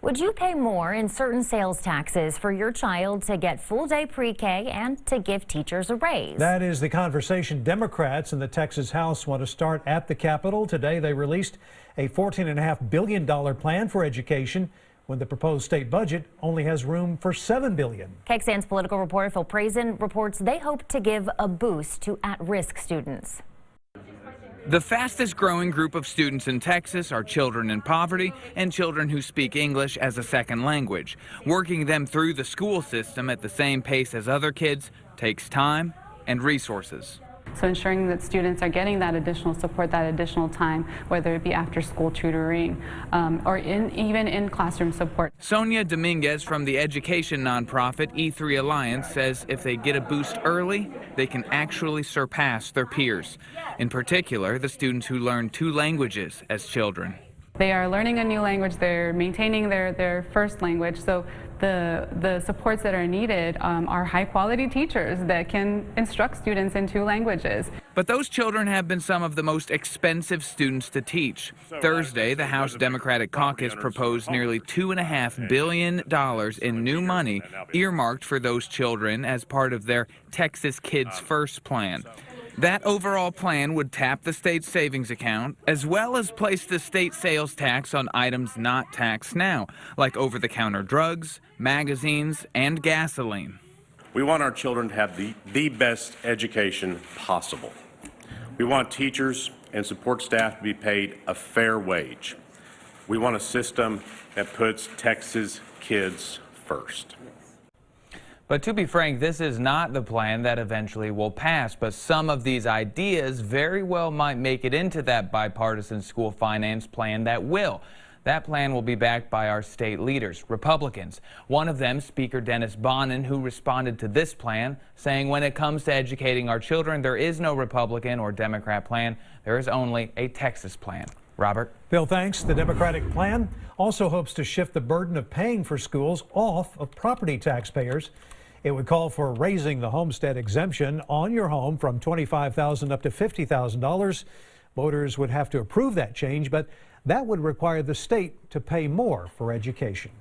Would you pay more in certain sales taxes for your child to get full-day pre-K and to give teachers a raise? That is the conversation Democrats in the Texas House want to start at the Capitol. Today they released a $14.5 billion plan for education when the proposed state budget only has room for $7 billion. KXAN's political reporter Phil Prazen reports they hope to give a boost to at-risk students. The fastest growing group of students in Texas are children in poverty and children who speak English as a second language. Working them through the school system at the same pace as other kids takes time and resources. So ensuring that students are getting that additional support, that additional time, whether it be after school tutoring or even in classroom support. Sonia Dominguez from the education nonprofit E3 Alliance says if they get a boost early, they can actually surpass their peers. In particular, the students who learn 2 languages as children. They are learning a new language, they're maintaining their first language, so the supports that are needed are high-quality teachers that can instruct students in 2 languages. But those children have been some of the most expensive students to teach. Thursday, the House Democratic Caucus proposed nearly $2.5 billion in new money earmarked for those children as part of their Texas Kids First plan. That overall plan would tap the state's savings account, as well as place the state sales tax on items not taxed now, like over-the-counter drugs, magazines, and gasoline. We want our children to have the best education possible. We want teachers and support staff to be paid a fair wage. We want a system that puts Texas kids first. But to be frank, this is not the plan that eventually will pass, but some of these ideas very well might make it into that bipartisan school finance plan that will. That plan will be backed by our state leaders, Republicans. One of them, Speaker Dennis Bonnen, who responded to this plan, saying when it comes to educating our children, there is no Republican or Democrat plan. There is only a Texas plan. Robert? Phil, thanks. The Democratic plan also hopes to shift the burden of paying for schools off of property taxpayers. It would call for raising the homestead exemption on your home from $25,000 up to $50,000. Voters would have to approve that change, but that would require the state to pay more for education.